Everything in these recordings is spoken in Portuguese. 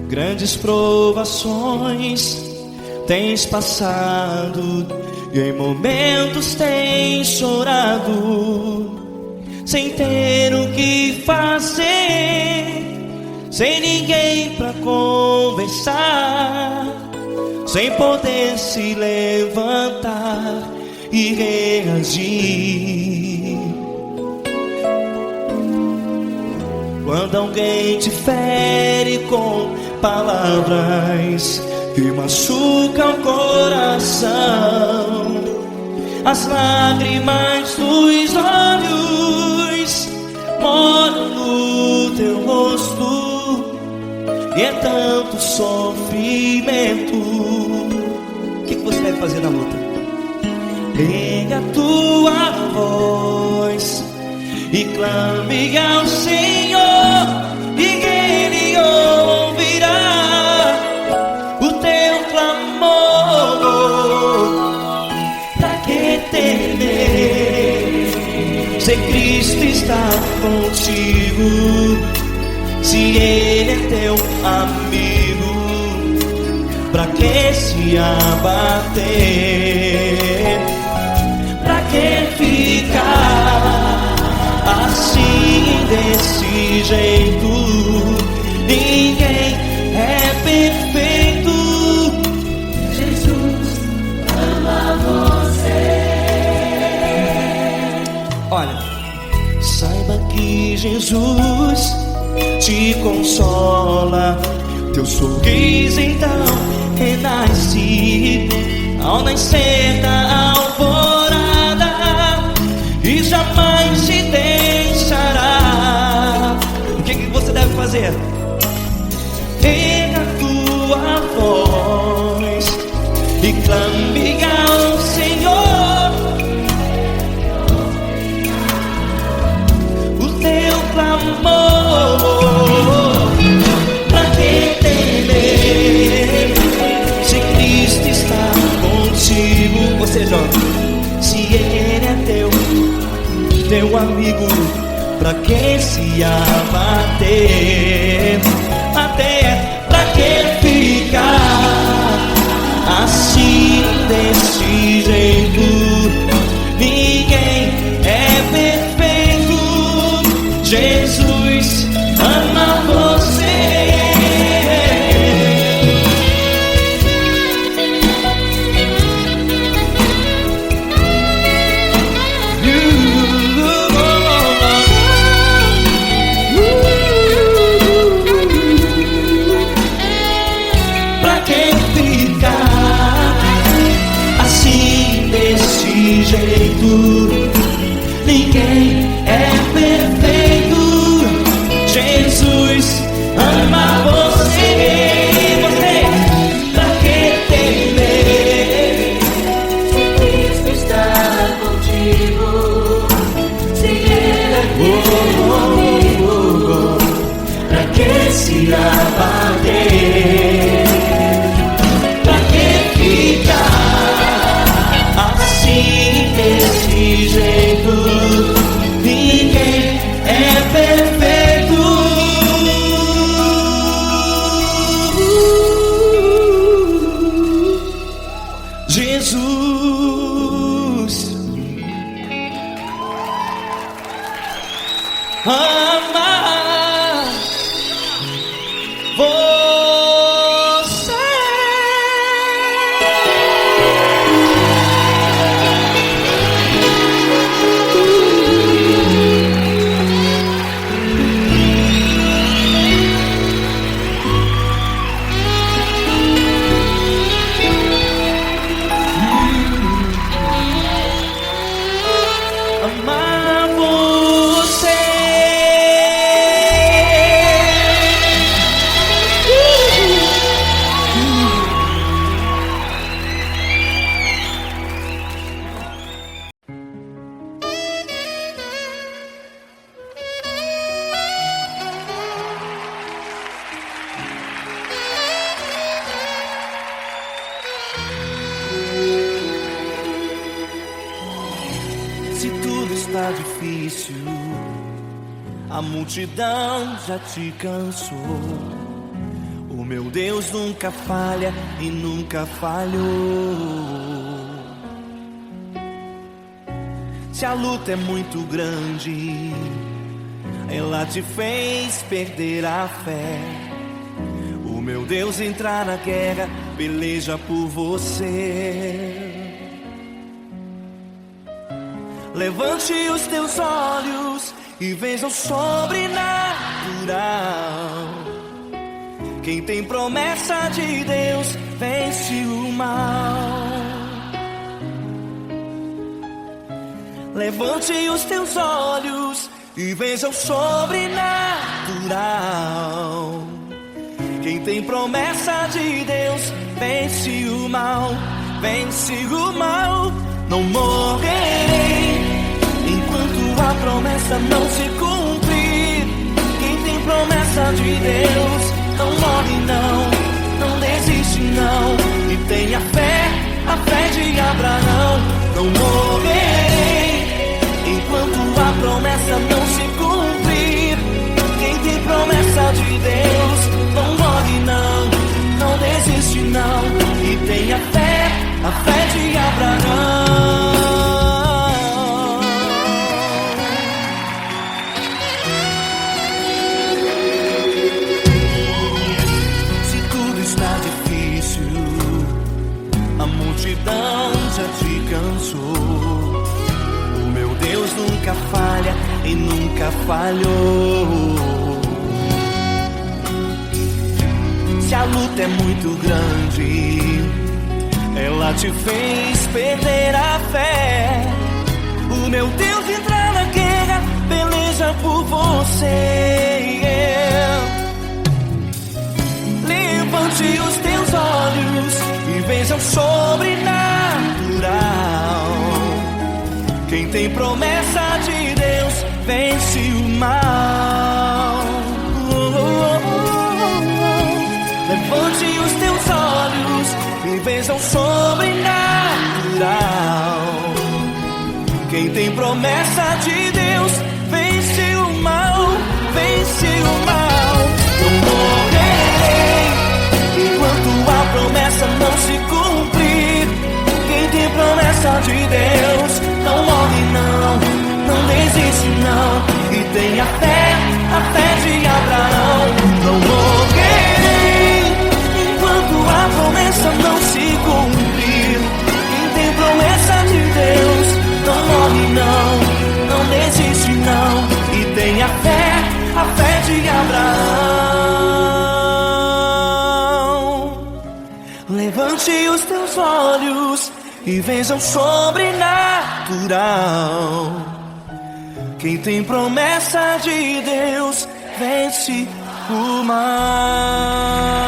Grandes provações tens passado e em momentos tens chorado, sem ter o que fazer, sem ninguém pra conversar, sem poder se levantar e reagir. Quando alguém te fere com palavras que machucam o coração, as lágrimas dos olhos moram no teu rosto, e é tanto sofrimento. O que você deve fazer na luta? Erga a tua voz e clame ao Senhor, e Ele ouvirá o teu clamor. Pra que temer, se Cristo está contigo, se Ele é teu amigo? Pra que se abater? Pra que ficar assim, desse jeito? Ninguém é perfeito. Jesus ama você. Olha, saiba que Jesus te consola, teu sorriso então renasce ao nascer da alvorada, e jamais te deixará. O que você deve fazer? Erga a tua voz e clame ao Senhor, o teu clamor. Pra que temer, se Cristo está contigo? Ou seja, se Ele é teu amigo, pra que se abater? Até pra que ficar assim, desse jeito? Ninguém é perfeito. Jesus ama você. Ninguém é perfeito. Jesus ama você. Pra que temer, se Cristo está contigo, se Ele é teu amigo? Pra que se abater? Pra que ficar assim, desse jeito? Ninguém é perfeito. Jesus ama você. Amar está difícil, a multidão já te cansou. O meu Deus nunca falha e nunca falhou. Se a luta é muito grande, ela te fez perder a fé. O meu Deus entrar na guerra, peleja por você. Levante os teus olhos e veja o sobrenatural. Quem tem promessa de Deus vence o mal. Levante os teus olhos e veja o sobrenatural. Quem tem promessa de Deus vence o mal, vence o mal. Não morrerei enquanto a promessa não se cumprir. Quem tem promessa de Deus não morre não, não desiste não. E tenha fé, a fé de Abraão. Não morrerei enquanto a promessa não se cumprir. Quem tem promessa de Deus não morre não, não desiste não. E tenha fé, a fé de Abraão. Se tudo está difícil, a multidão já te cansou. O meu Deus nunca falha e nunca falhou. Se a luta é muito grande, ela te fez perder a fé. O meu Deus entrar na guerra, peleja por você. Levante os teus olhos e veja o sobrenatural. Quem tem promessa de Deus vence o mal. Levante os teus olhos e veja o sobrenatural. Quem tem promessa de Deus vence o mal, vence o mal. Não morrerei enquanto a promessa não se cumprir. Quem tem promessa de Deus não morre não, não desiste não. E tenha fé, a fé de Abraão. Não morrerei enquanto a promessa não se cumprir. Quem tem promessa de Deus não morre não, não desiste não. E tenha fé, a fé de Abraão. Levante os teus olhos e veja o sobrenatural. Quem tem promessa de Deus vence o mal.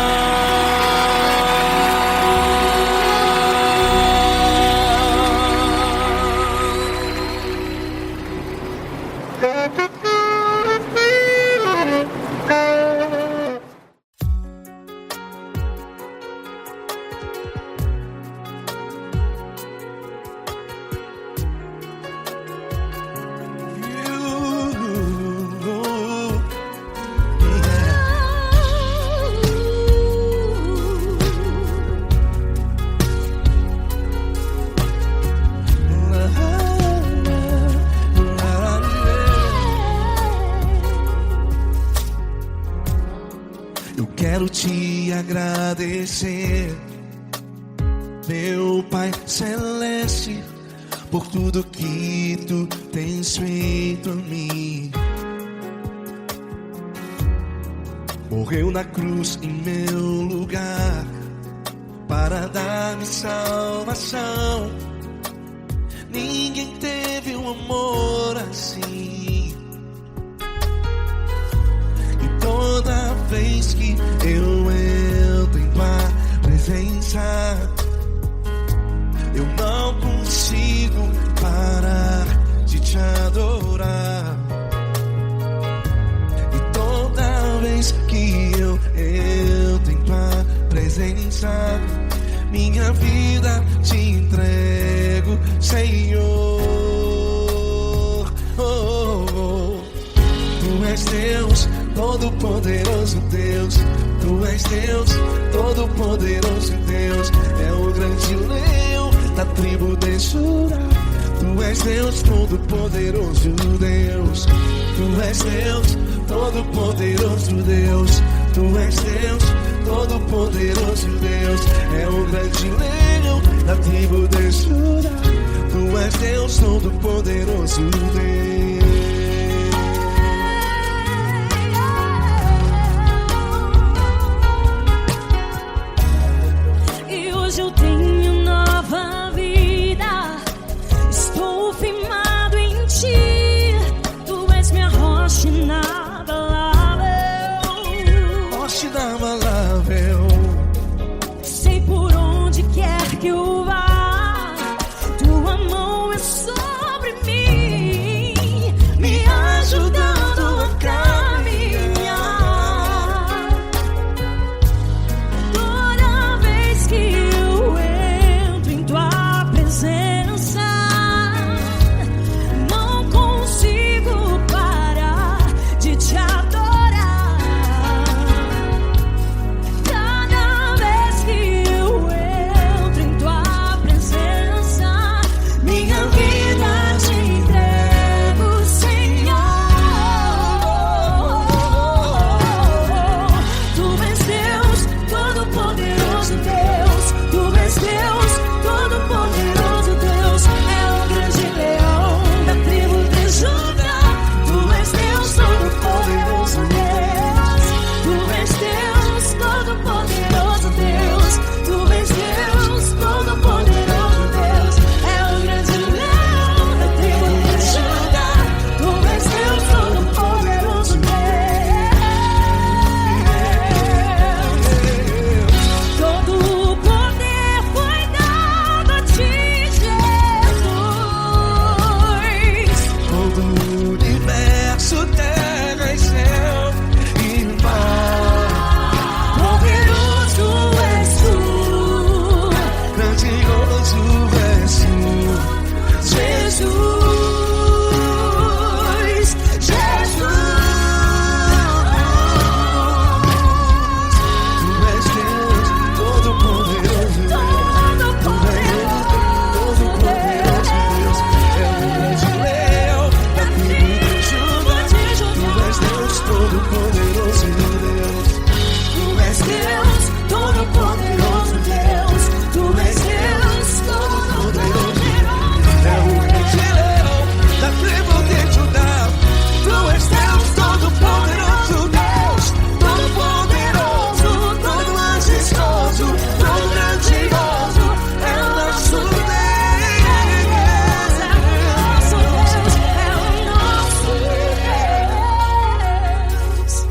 Quero te agradecer, meu Pai Celeste, por tudo que tu tens feito a mim. Morreu na cruz em meu lugar para dar-me salvação. Ninguém teve um amor assim. E toda vez que eu entro em tua presença, eu não consigo parar de te adorar. E toda vez que eu entro em tua presença, minha vida te entrego, Senhor. Todo-Poderoso Deus, Tu és Deus, Todo-Poderoso Deus, é o grande leão da tribo de Judá. Tu és Deus, Todo-Poderoso Deus, Tu és Deus, Todo-Poderoso Deus, Tu és Deus, Todo-Poderoso Deus, é o grande leão da tribo de Judá. Tu és Deus, Todo-Poderoso Deus. Hoje eu tenho nova vida, estou firmado em Ti. Tu és minha rocha inabalável, Rocha inabalável. sei por onde quer que eu vá, Tua mão é sobre mim, me ajudando a caminhar. Toda vez que eu entro em Tua presença, não consigo parar de Te adorar. Cada vez que eu entro em Tua presença, minha vida Te entrego, Senhor. Tu és Deus, Todo-Poderoso Deus, Tu és Deus, Todo-Poderoso Deus, é o grande leão da tribo de Judá. Tu és Deus, Todo-Poderoso Deus, Tu és Deus, Todo-Poderoso Deus, Tu és Deus, Todo-Poderoso Deus, é o grande leão da tribo de Judá. Tu és Deus, Todo-Poderoso Deus. Todo o poder foi dado a Ti, Jesus. Todo o universo, terra e céu e mar. Poderoso és Tu, Grandioso és Tu, Jesus, Jesus. Tu és Deus, Todo-Poderoso Deus, Todo-Poderoso Deus, é o grande leão da tribo de Judá. Tu és Deus, Todo-Poderoso Deus, Tu és Deus, Todo-Poderoso Deus, Tu és Deus, Todo-Poderoso. é o grande leão da tribo de Judá. Tu és Deus, Todo-Poderoso Deus, Todo-Poderoso, todo majestoso, todo grandioso, é o nosso Deus.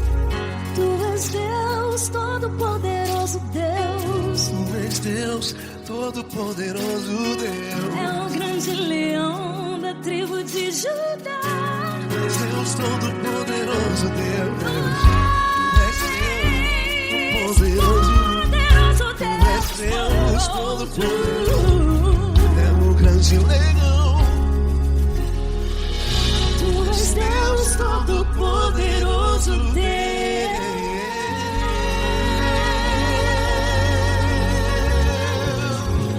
Tu és Deus, Todo-Poderoso Deus, Tu és Deus, Todo-Poderoso Deus, é o grande leão da tribo de Judá. Tu és Deus, Todo-Poderoso Deus, Tu és Deus, Poderoso Tu és Deus, Todo-Poderoso, é o grande leão. Tu és Deus, Todo-Poderoso Deus.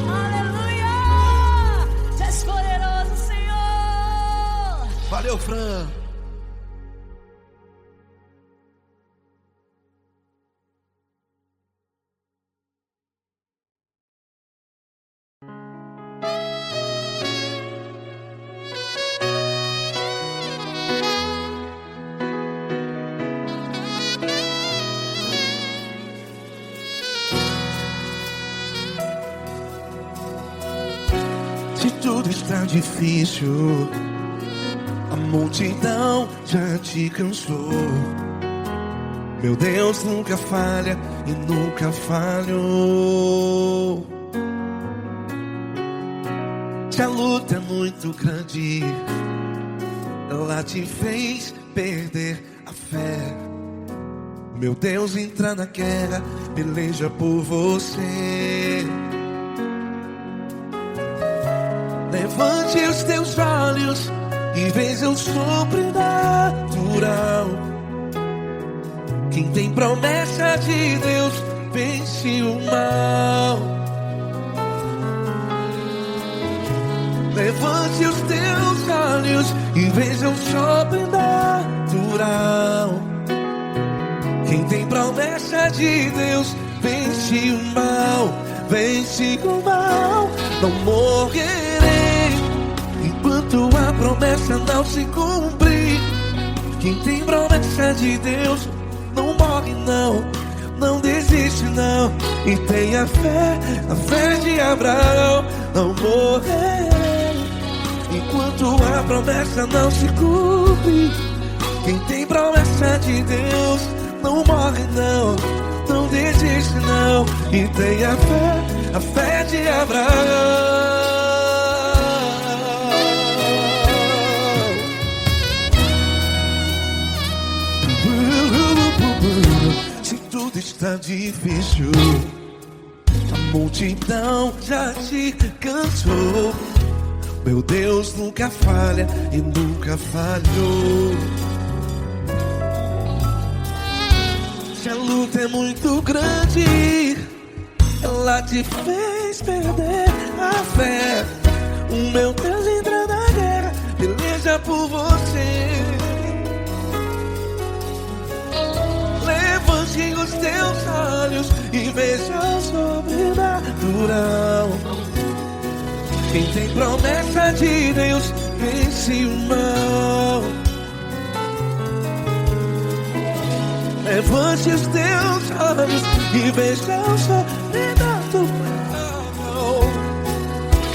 Aleluia! Tu és poderoso, Senhor. Valeu, Fran. Se tudo está difícil, a multidão já te cansou. Meu Deus nunca falha e nunca falhou. Se a luta é muito grande, ela te fez perder a fé. Meu Deus entra na guerra, peleja por você. Levante os teus olhos e veja o sobrenatural. Quem tem promessa de Deus vence o mal. Levante os teus olhos e veja o sobrenatural. Quem tem promessa de Deus vence o mal, vence o mal. Não morrerei enquanto a promessa não se cumprir. Quem tem promessa de Deus não morre não, não desiste não. E tenha fé, a fé de Abraão. Não morrerei enquanto a promessa não se cumpre. Quem tem promessa de Deus não morre não, não desiste não. E tenha fé, a fé de Abraão. Se tudo está difícil, a multidão já te cansou. Meu Deus nunca falha e nunca falhou. Se a luta é muito grande, ela te fez perder a fé. O meu Deus entra na guerra, peleja por você. Levante os teus olhos e veja o sobrenatural. Quem tem promessa de Deus vence o mal. Levante os teus olhos e veja o sobrenatural.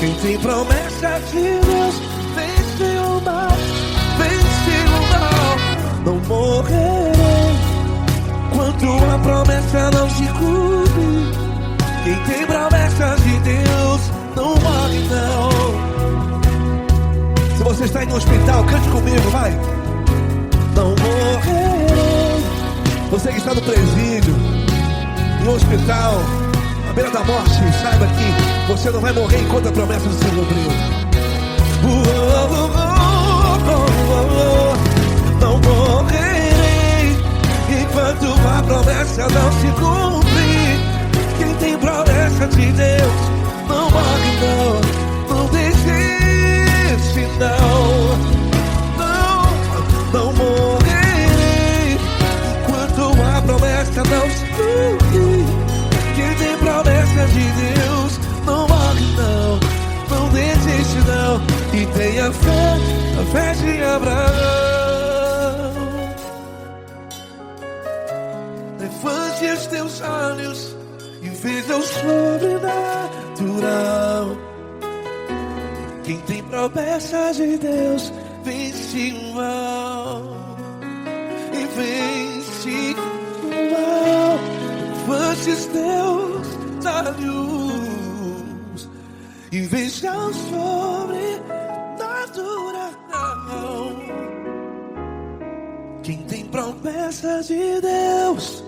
Quem tem promessa de Deus vence o mal, vence o mal. Não morrerei enquanto a promessa não se cumpre. Quem tem promessa de Deus não morre não. Se você está aí no hospital, cante comigo, vai. Não morrerei. Você que está no presídio, no hospital, à beira da morte, saiba que você não vai morrer enquanto a promessa não se cumpriu. Não morrerei enquanto a promessa não se cumprir. Quem tem promessa de Deus não morre não, não desiste não. Não morrerei enquanto a promessa não se cumprir. Quem tem promessa de Deus não morre não, não desiste não. E tenha fé, a fé de Abraão. Levante os teus olhos e veja o sobrenatural. Quem tem promessa de Deus vence o mal, e vence o mal. Levante os teus olhos e veja o sobrenatural. Quem tem promessa de Deus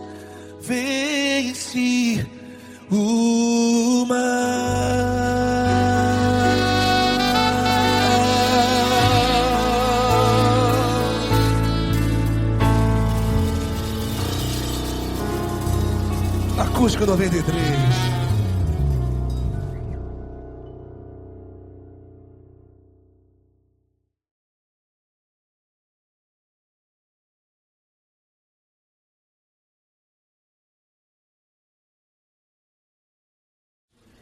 vence o mal. Acústico 93.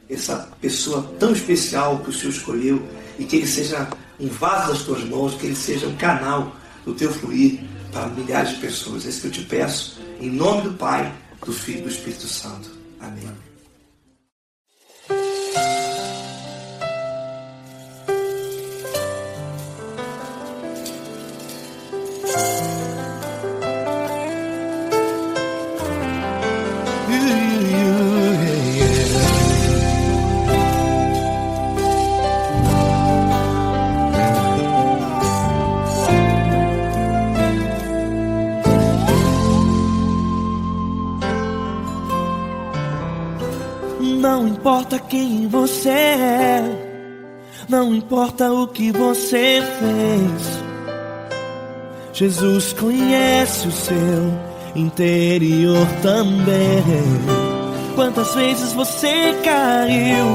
Essa pessoa tão especial que o Senhor escolheu, e que ele seja um vaso das tuas mãos, que ele seja um canal do teu fluir para milhares de pessoas. É isso que eu te peço, em nome do Pai, do Filho e do Espírito Santo. Amém. Não importa quem você é, não importa o que você fez, Jesus conhece o seu interior também. Quantas vezes você caiu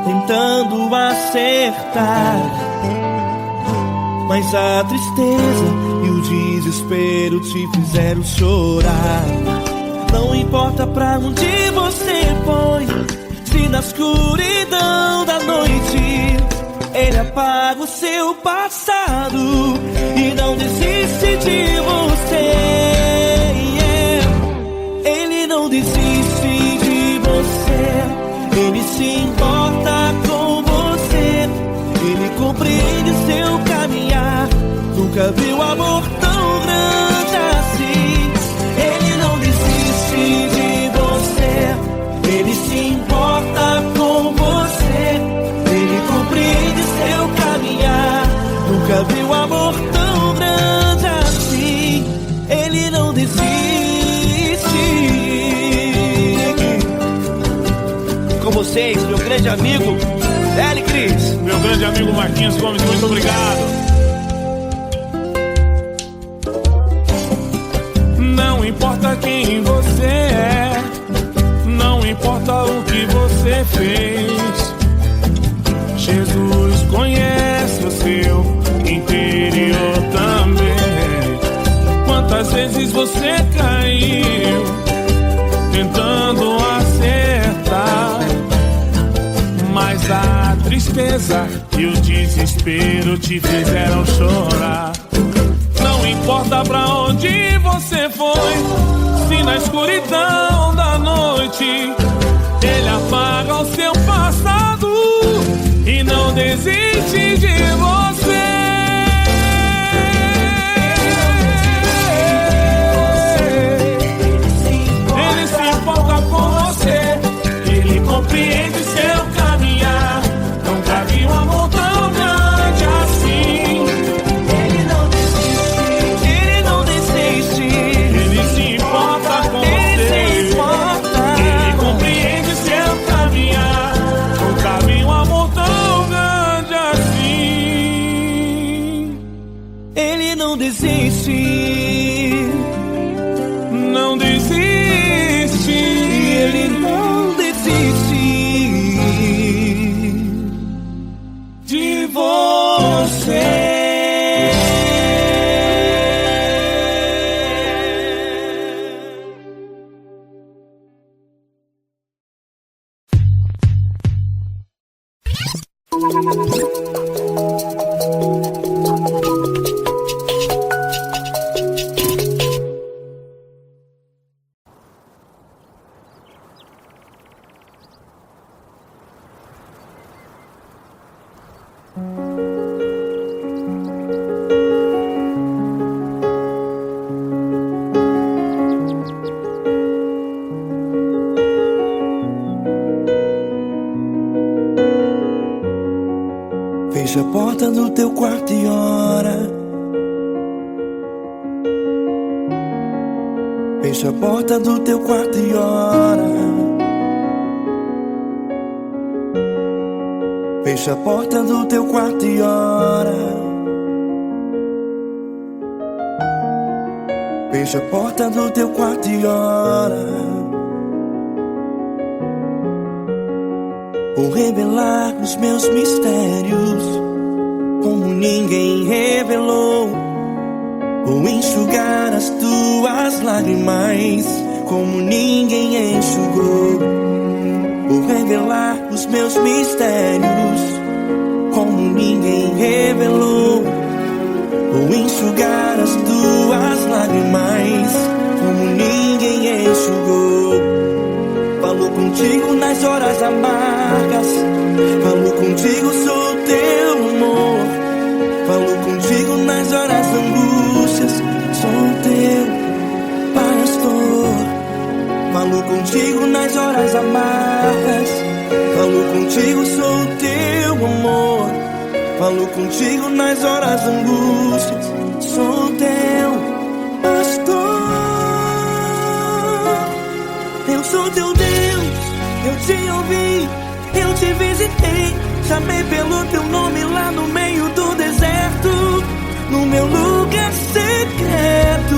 tentando acertar, mas a tristeza e o desespero te fizeram chorar. Não importa pra onde você foi, se na escuridão da noite ele apaga o seu passado e não desiste de você. Ele não desiste de você, ele se importa com você, ele compreende seu caminhar. Nunca viu amor tão grande assim. Ele não desiste de você, ele se importa com você, ele compreende seu caminhar. Nunca viu amor tão grande assim. Ele não desiste. Com vocês, meu grande amigo L. Cris. Meu grande amigo Marquinhos Gomes, muito obrigado. Não importa quem você é, não importa o que você fez, Jesus conhece o seu interior também. Quantas vezes você caiu tentando acertar, mas a tristeza e o desespero te fizeram chorar. Não importa pra onde você foi, se na escuridão da noite ele apaga o seu passado e não desiste de você. Ele se importa com você, ele compreende seu caminhar. Nunca vi um amor tão grande assim. Ele não desiste, Ele se importa com você, ele compreende seu caminhar. Nunca vi um amor tão grande assim. ele não desiste, Não desiste. ele não desiste De você. Fecha a porta do teu quarto e ora. Fecha a porta do teu quarto e ora. Fecha a porta do teu quarto e ora. Fecha a porta do teu quarto e ora. Vou revelar os meus mistérios como ninguém revelou. Vou enxugar as tuas lágrimas como ninguém enxugou. Vou revelar os meus mistérios como ninguém revelou. Vou enxugar as tuas lágrimas como ninguém enxugou. Falo contigo nas horas amargas, falo contigo, sou teu amor. Falo contigo nas horas angústias, sou teu pastor. Falo contigo nas horas amargas, falo contigo, sou teu amor. Falo contigo nas horas angústias, sou teu pastor. Eu sou teu Deus, eu te ouvi, eu te visitei. Chamei pelo teu nome lá no meio do deserto, no meu lugar secreto.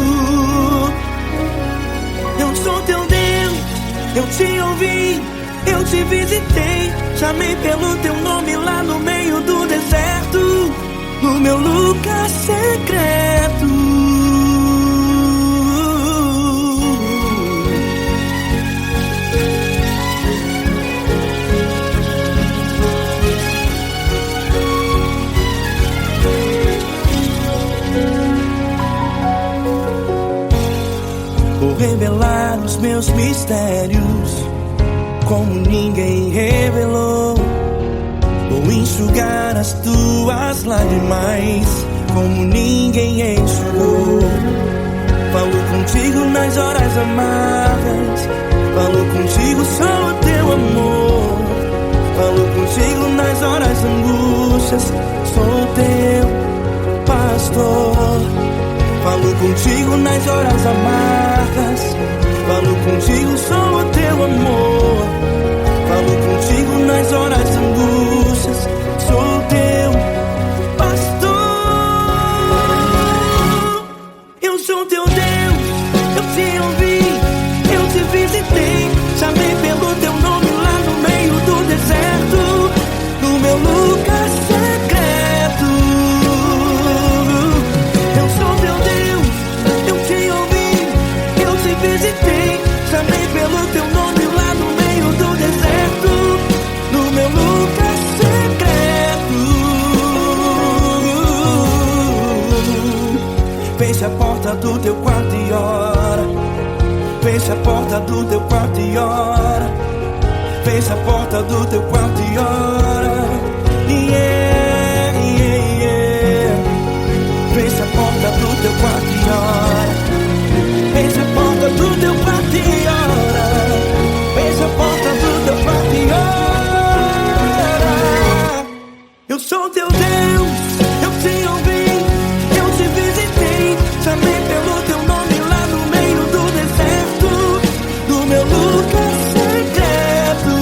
te visitei, chamei pelo teu nome lá no meio do deserto, no meu lugar secreto. Vou revelar os meus mistérios como ninguém revelou. Vou enxugar as tuas lágrimas como ninguém enxugou. Falo contigo nas horas amargas, falo contigo só o teu amor. Falo contigo nas horas angústias, sou teu pastor. Falo contigo nas horas amargas, falo contigo só o teu amor. Falo contigo nas horas angústias, sou teu pastor. Eu sou teu Deus, eu te ouvi, eu te visitei, chamei pelo teu nome lá no meio do deserto, no meu lugar secreto. Eu sou teu Deus, eu te ouvi, eu te visitei, chamei pelo teu nome lá no meio do deserto, no meu lugar secreto. Feche a porta do teu quarto e ora. Feche a porta do teu quarto e ora. Feche a porta do teu quarto e ora. Yeah, yeah, yeah. Feche a porta do teu quarto e ora. Feche a porta do teu quarto e ora. Feche a porta do teu quarto e ora. Eu sou teu Deus, eu te ouvi, eu te visitei, chamei pelo teu nome lá no meio do deserto, do meu lugar secreto.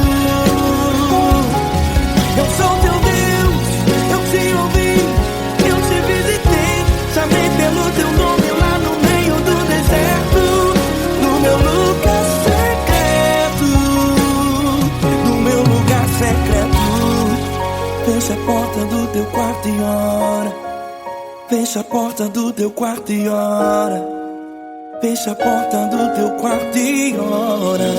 Eu sou teu Deus, eu te ouvi, eu te visitei, chamei pelo teu nome lá no meio do deserto, no meu lugar secreto, no meu lugar secreto. Fecha a porta do teu quarto e ora. Fecha a porta do teu quarto e ora. Fecha a porta do teu quarto e ora.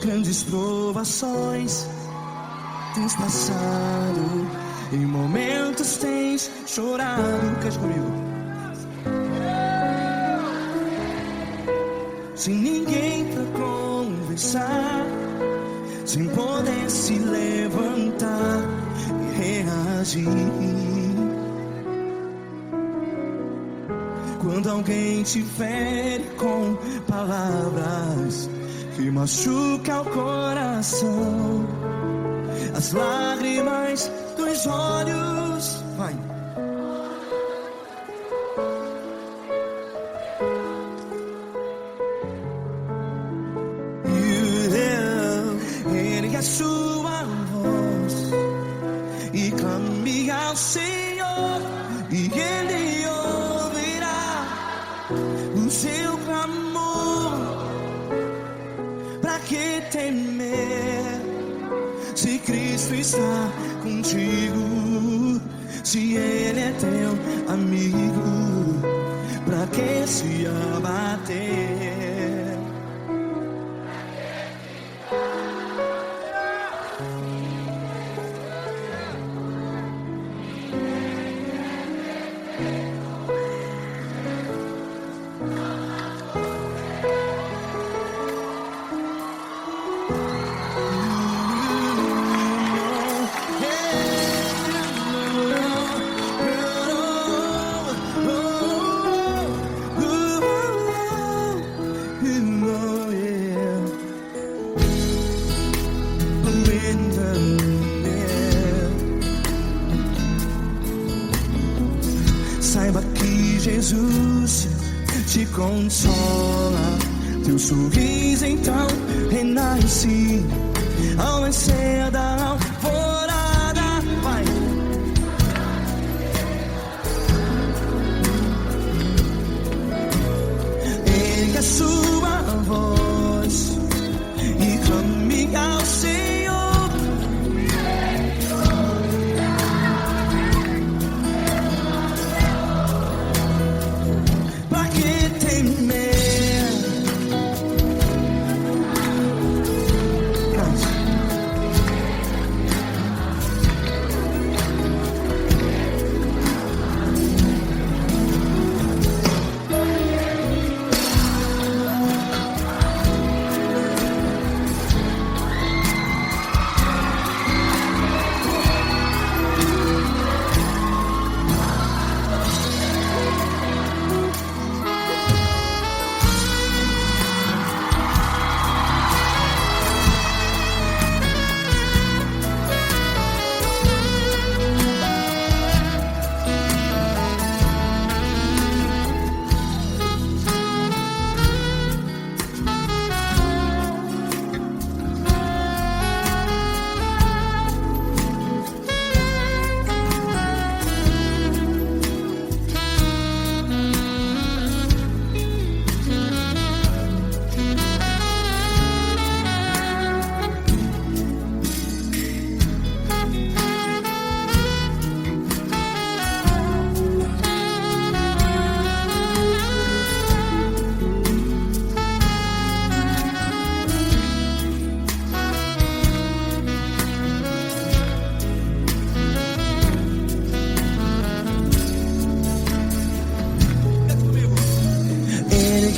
Grandes provações tens passado, em momentos tens chorado. Cante comigo. Sem ninguém pra conversar, sem poder se levantar e reagir. Quando alguém te fere com palavras que machuca o coração, as lágrimas dos olhos, vai. Ergue a sua voz e clame ao Senhor, e Ele ouvirá o seu clamor. Pra que temer, se Cristo está contigo, se Ele é teu amigo? Pra que se abater? que Jesus te consola. Teu sorriso então renasce ao nascer da alvorada. Vai. Ergue a sua voz e clame ao Senhor. Pra que temer?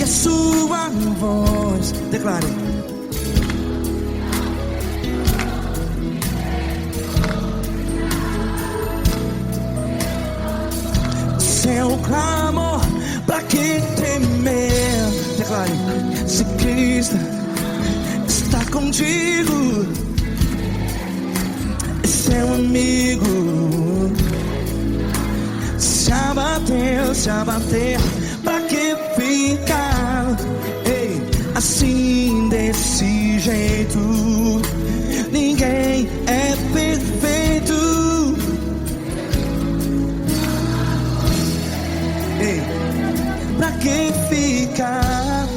Sua voz, declare. Seu clamor, pra que temer? Declare. Se Cristo está contigo, é seu amigo. Se abater, pra que ficar? Ei, assim desse jeito, ninguém é perfeito. Ei, pra que ficar?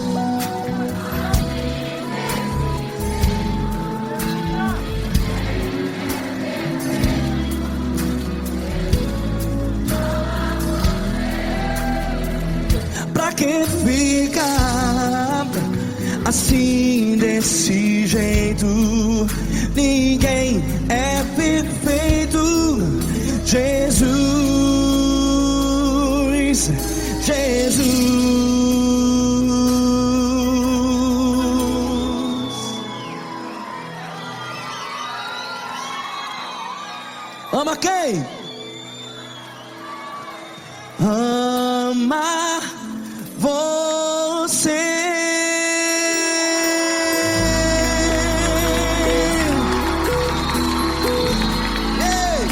Pra que ficar assim desse jeito? Ninguém é perfeito. Jesus, Jesus. Ama quem? Ama você. Ei.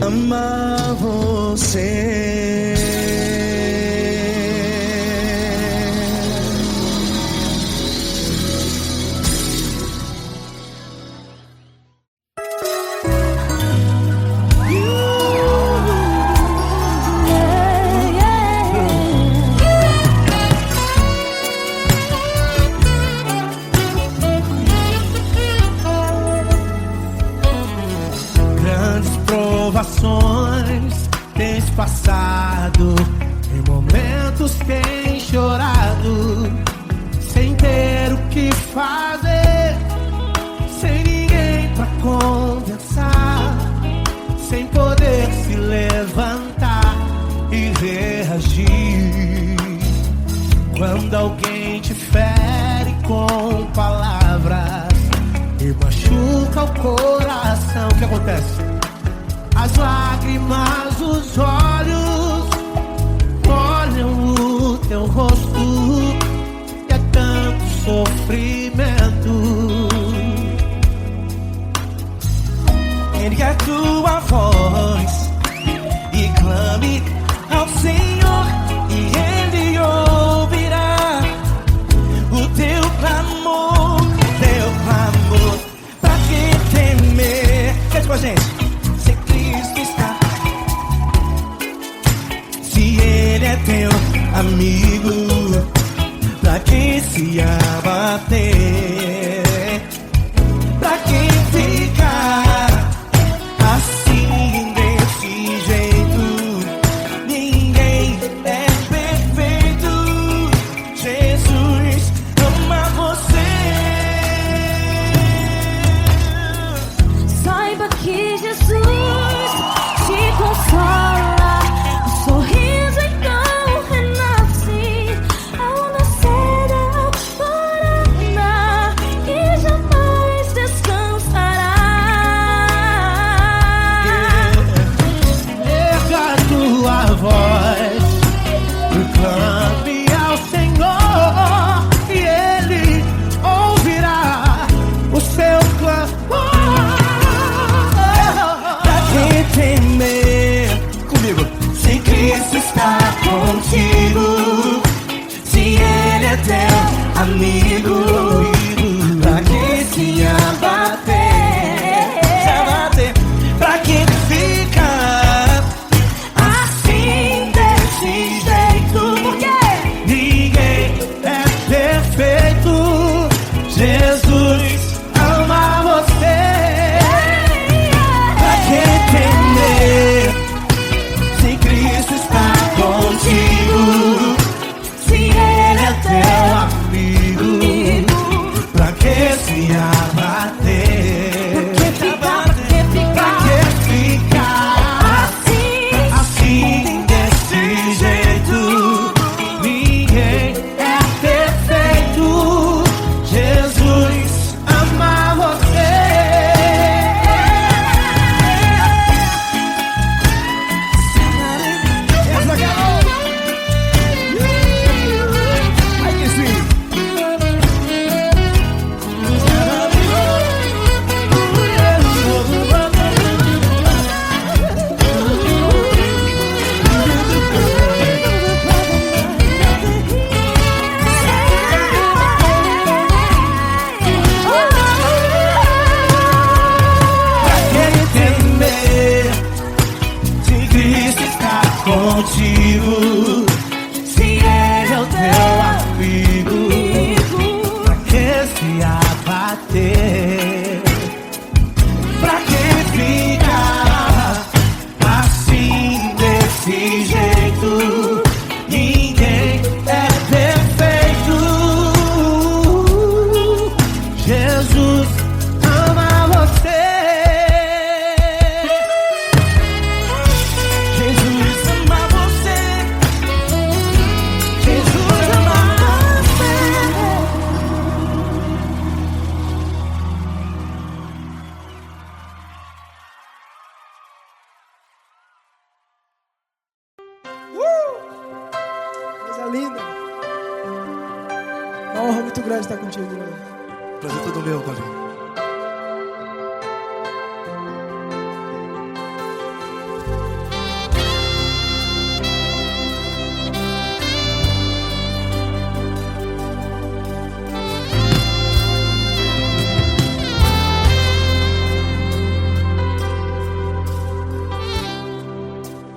Ama você. Tens passado, em momentos tens chorado, sem ter o que fazer, sem ninguém pra conversar, sem poder se levantar e reagir. Quando alguém te fere com palavras e machuca o coração, o que acontece? As lágrimas, os olhos olham o teu rosto, e é tanto sofrimento amigo pra quem se abater, pra quem ficar assim desse jeito. Ninguém é perfeito. Jesus ama você. Saiba que Jesus te consola. O sorriso então renasce ao nascer da alvorada e jamais descansará. Erga a tua voz, clame ao Senhor e Ele ouvirá o seu clamor. Pra quem temer, comigo, se Cristo está contigo, se Ele é teu amigo, pra quem se abater, pra quem fica assim desse jeito. Porque Ninguém é perfeito. Jesus ama você. Pra quem temer, se Cristo está contigo, se Ele é teu amigo, pra que se abater? Pra que ficar assim desse jeito? Ninguém é perfeito. Jesus ama você. Ai que sim. Quem temer, se Cristo está contigo, se Ele é o teu amigo, pra que se abater? Pra que ficar assim desse jeito? Ninguém é perfeito. Jesus ama você. Jesus ama você. Jesus ama você. Coisa linda. Uma honra muito grande estar contigo, Guilherme. Prazer todo meu, Paulinho.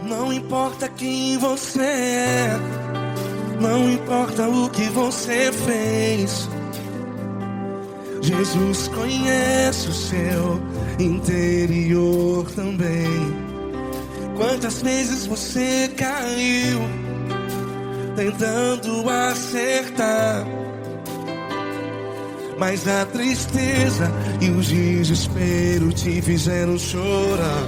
Não importa quem você é, não importa o que você fez, Jesus conhece o seu interior também. Quantas vezes você caiu tentando acertar, mas a tristeza e o desespero te fizeram chorar.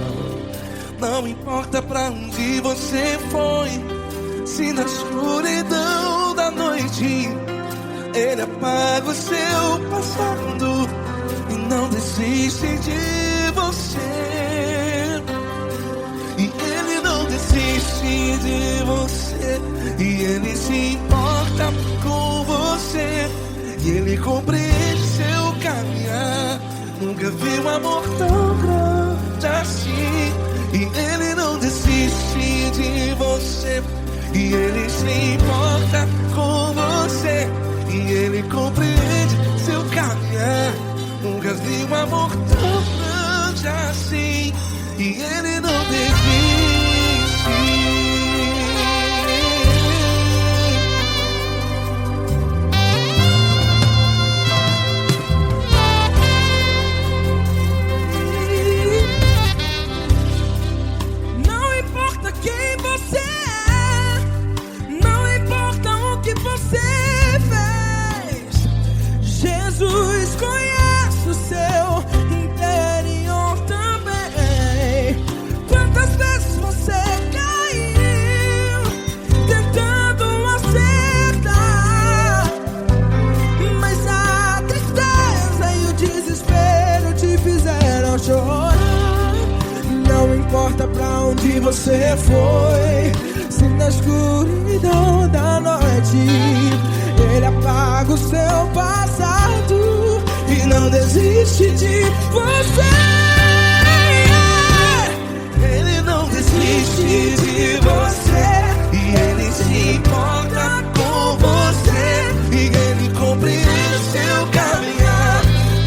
Não importa pra onde você foi, se na escuridão da noite Ele apaga o seu passado e não desiste de você. E Ele não desiste de você, e Ele se importa com você, e Ele compreende seu caminhar. Nunca vi um amor tão grande assim. E Ele não desiste de você, e Ele se importa com você, e Ele compreende seu caminhar. Nunca vi um amor tão grande assim. E Ele não desiste. você foi. Se na escuridão da noite Ele apaga o seu passado e não desiste de você. Ele não desiste de você e Ele se importa com você e Ele compreende seu caminhar.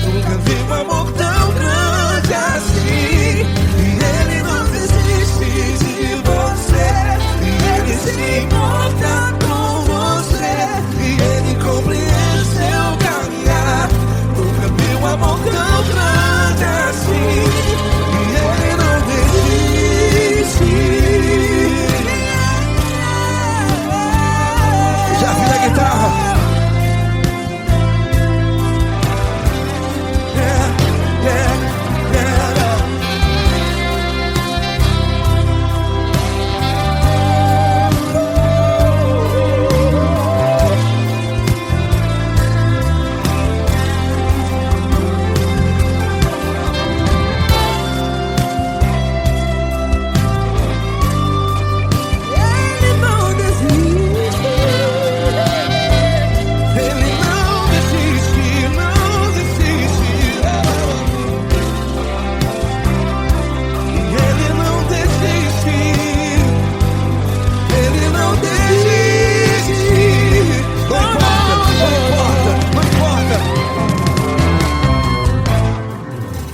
Nunca vi um amor tão grande assim. E Ele não desiste de você e Ele se importa com você e Ele compreende seu caminhar. Nunca vi um amor tão grande assim. E Ele não desiste. Já vi a guitarra.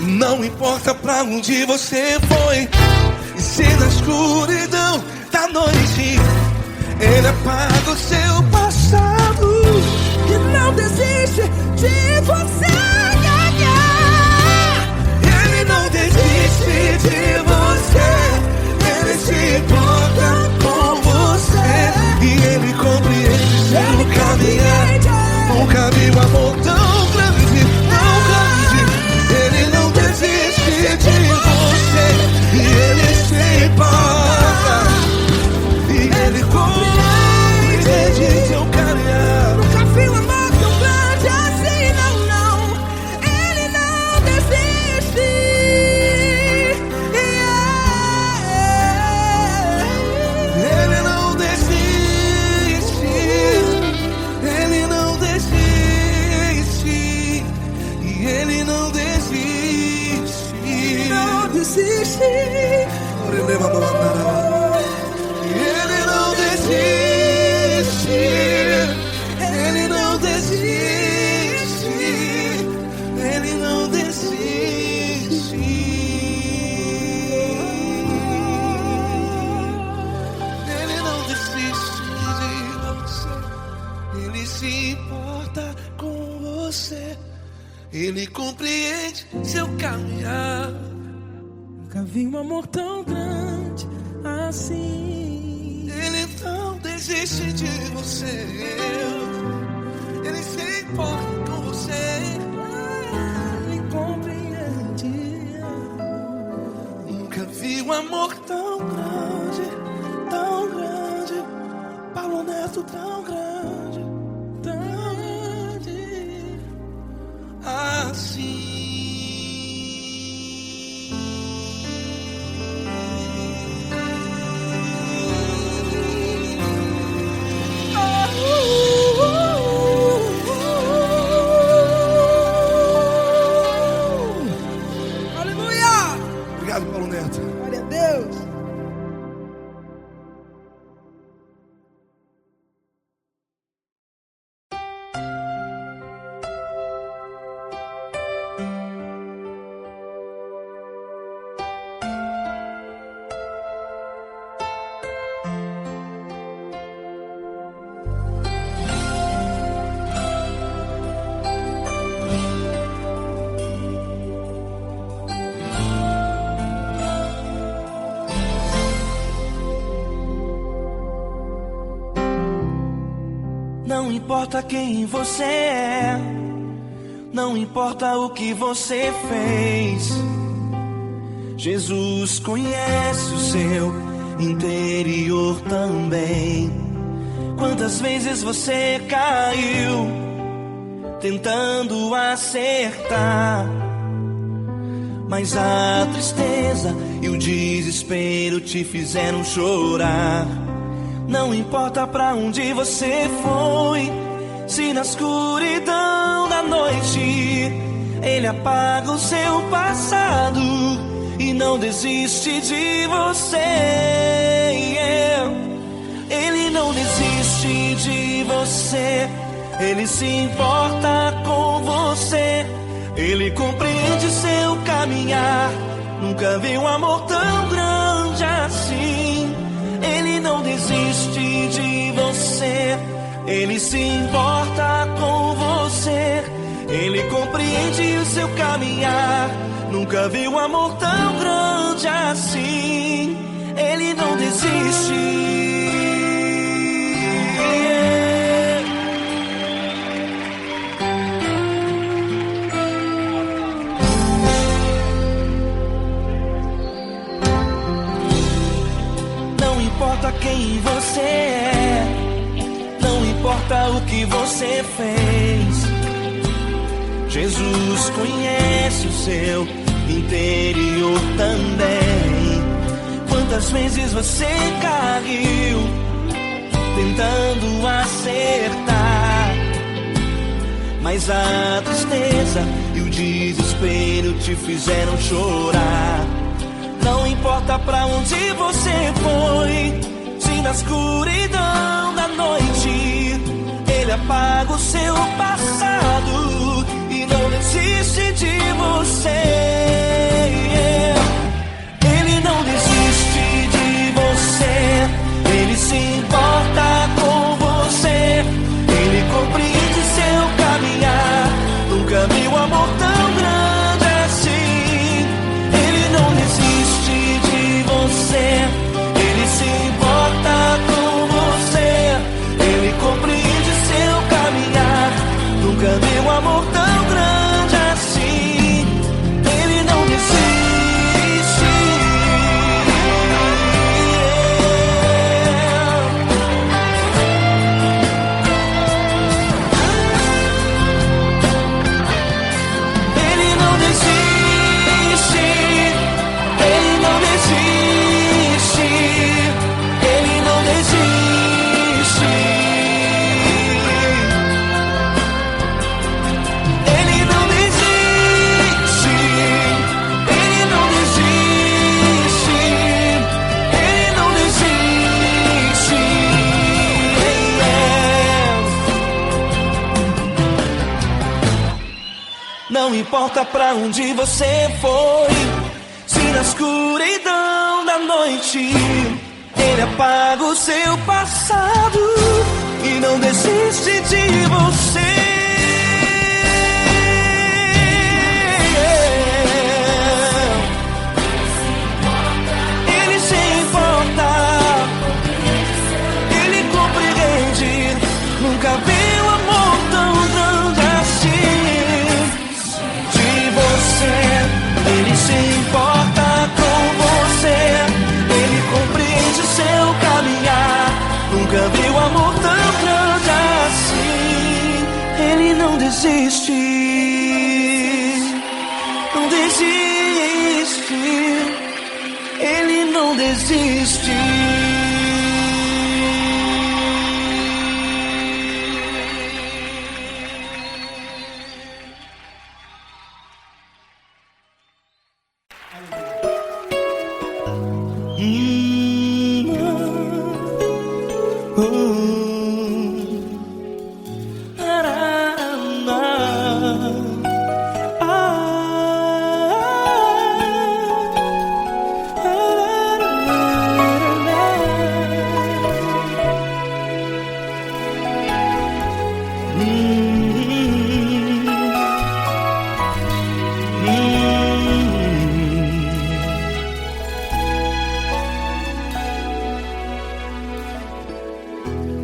Não importa pra onde você foi, e se na escuridão da noite Ele apaga o seu passado e não desiste de você. Ele não desiste de você. Ele se importa com você e Ele compreende seu caminhar. Nunca vi um amor tão grande, tão grande. Ele não desiste de você e Ele se importa e Ele compreende seu caminhar. Nunca vi um amor tão grande assim, não, não. Ele não desiste. Ele não desiste. Ele não desiste. E Ele não desiste. Não desiste. Ele não desiste. Ele não desiste. Ele não desiste. Ele não desiste de você. Ele se importa com você. Ele compreende seu caminhar. Nunca vi um amor tão grande assim. Ele não desiste de você. Ele se importa com você. Ele compreende. Nunca vi um amor tão grande, tão grande. Paulo Neto tão grande, tão grande assim. Obrigado, Paulo Neto. Glória a Deus. Não importa quem você é, não importa o que você fez, Jesus conhece o seu interior também. Quantas vezes você caiu tentando acertar mas a tristeza e o desespero te fizeram chorar. Não importa pra onde você foi, se na escuridão da noite Ele apaga o seu passado e não desiste de você. Ele não desiste de você, Ele se importa com você. Ele compreende seu caminhar, nunca vi um amor tão grande assim. Ele não desiste de você, Ele se importa com você. Ele compreende o seu caminhar, nunca vi um amor tão grande assim. Ele não desiste. Não importa quem você é, não importa o que você fez, Jesus conhece o seu interior também. Quantas vezes você caiu tentando acertar, mas a tristeza e o desespero te fizeram chorar. Não importa pra onde você foi, se na escuridão da noite Ele apaga o seu passado e não desiste de você. Ele não desiste de você, Ele se importa com você. Ele compreende seu caminhar, nunca vi um amor tão grande assim. Ele não desiste de você, Ele se importa com você. Ele compreende seu caminhar, nunca vi um amor tão grande assim. Ele não desiste. Ele não desiste. Ele não desiste. Ele não desiste. Ele não desiste. Ele não desiste. Ele não desiste. Não importa pra onde você foi, se na escuridão da noite Ele apaga o seu passado e não desiste de você. Ele se importa, Ele compreende, nunca vi um amor tão grande assim. De você, Ele se importa com você. Ele compreende o seu caminhar, nunca vi um amor tão grande assim. Ele não desiste, não desiste. Ele não desiste.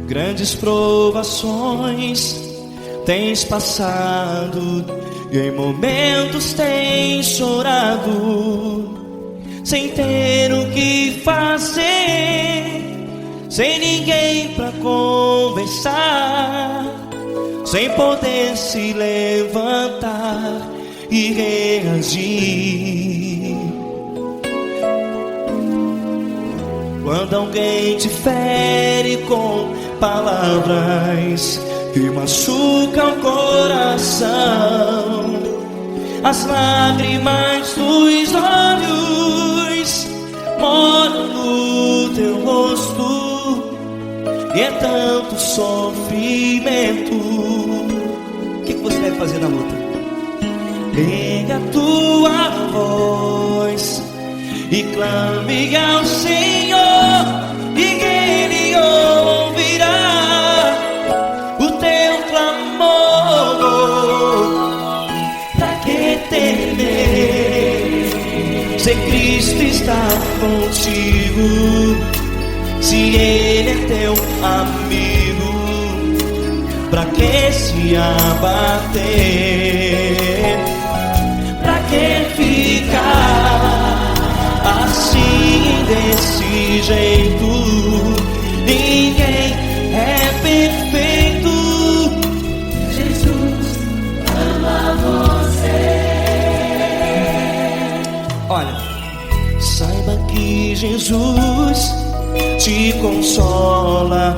Grandes provações tens passado e em momentos tens chorado, sem ter o que fazer, sem ninguém pra conversar, sem poder se levantar e reagir. Quando alguém te fere com palavras que machucam o coração, as lágrimas dos olhos moram no teu rosto, e é tanto sofrimento. O que você deve fazer na luta? Erga a tua voz e clame ao Senhor, e Ele ouvirá o teu clamor. Pra que temer, se Cristo está contigo, se Ele é teu amigo? Pra que se abater? Pra que ficar assim, desse jeito? Ninguém é perfeito. Jesus ama você. Olha, saiba que Jesus te consola,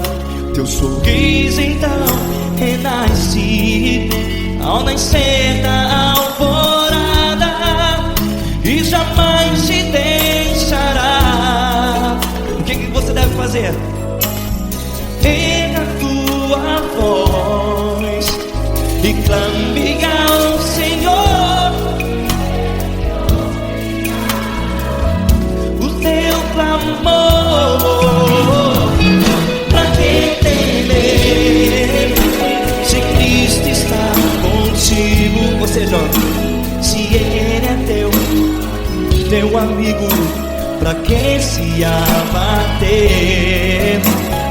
teu sorriso então renasce ao nascer da alvorada, e jamais te deixará. O que você deve fazer? Erga a tua voz e clame ao Senhor, o teu clamor. Pra que temer, se Cristo está contigo? Ou seja, se Ele é teu amigo, pra que se abater?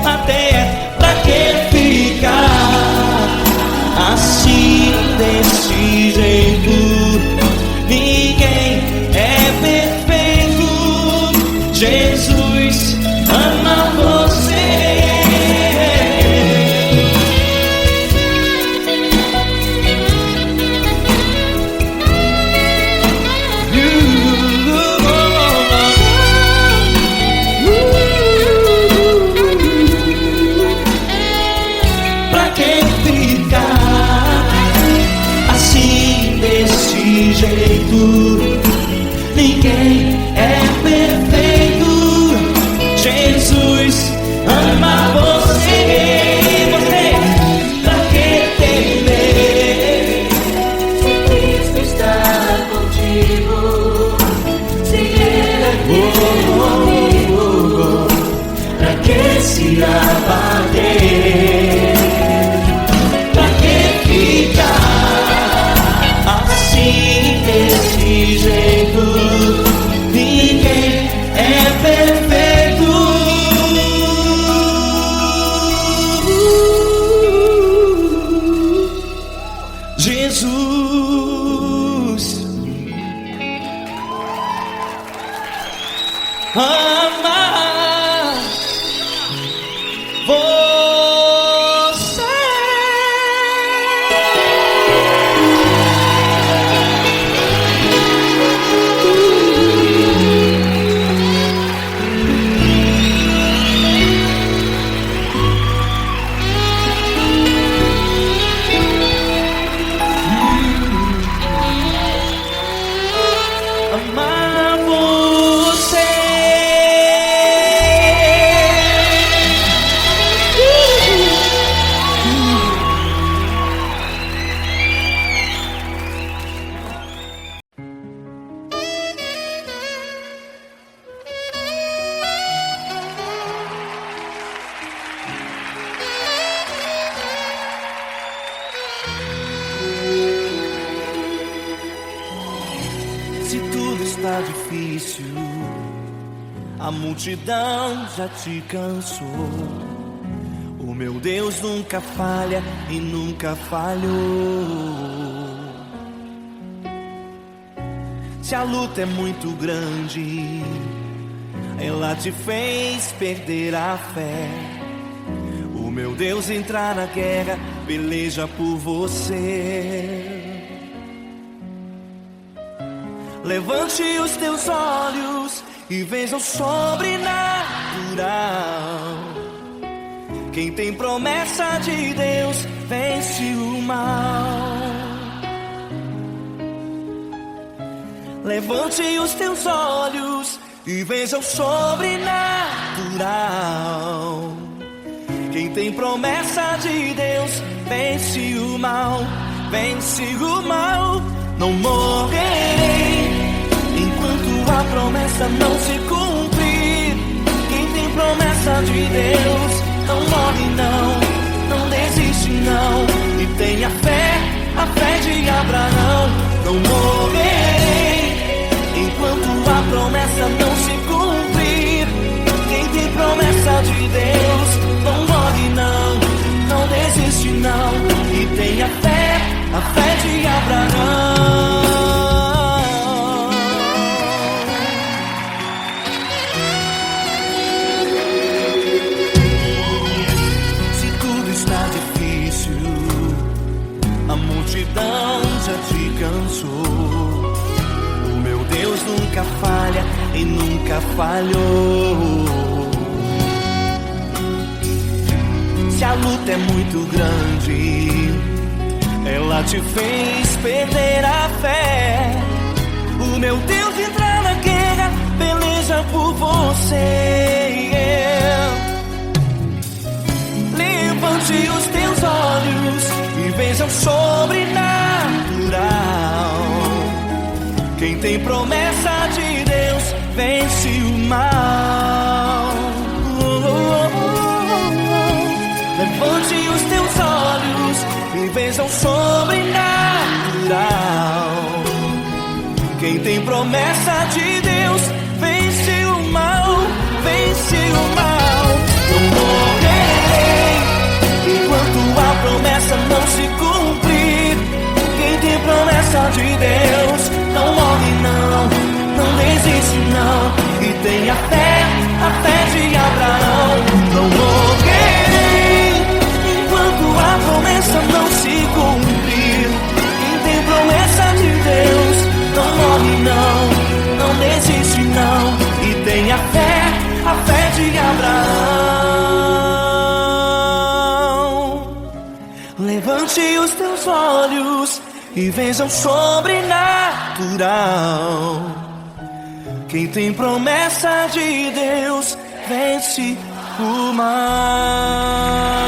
Até pra que ficar assim, desse jeito? Ninguém é perfeito. Jesus ama você. Pra que ficar assim, desse jeito? Ninguém é perfeito. Jesus ama você. Pra que temer, Se Cristo está contigo, se Ele é teu amigo, pra que se abater? Pra que ficar assim, desse jeito? Ninguém é perfeito. Jesus ama você. Amar você. Se tudo está difícil, a multidão já te cansou. O meu Deus nunca falha e nunca falhou. Se a luta é muito grande, ela te fez perder a fé. O meu Deus entrar na guerra, peleja por você. Levante os teus olhos e veja o sobrenatural. Quem tem promessa de Deus vence o mal. Levante os teus olhos e veja o sobrenatural. Quem tem promessa de Deus vence o mal, vence o mal. Não morrerei enquanto a promessa não se cumprir. Quem tem promessa de Deus não morre não desiste não. E tenha fé, a fé de Abraão. Não morrerei enquanto a promessa não se cumprir. Quem tem promessa de Deus não morre não desiste não. E tenha fé, a fé de Abraão. Se tudo está difícil, a multidão já te cansou. O meu Deus nunca falha e nunca falhou. Se a luta é muito grande, ela te fez perder a fé. O meu Deus entra na guerra, peleja por você. Levante os teus olhos e veja o sobrenatural. Quem tem promessa de Deus vence o mal. Levante os teus olhos e veja o sobrenatural. Quem tem promessa de Deus vence o mal, vence o mal. Não morrerei enquanto a promessa não se cumprir. Quem tem promessa de Deus não morre não desiste não. E tenha fé, a fé de Abraão. Não morrerei enquanto a promessa não se cumprir. Quem tem promessa de Deus não morre não desiste não. E tenha fé, a fé de Abraão. Levante os teus olhos e veja o sobrenatural. Quem tem promessa de Deus vence o mal.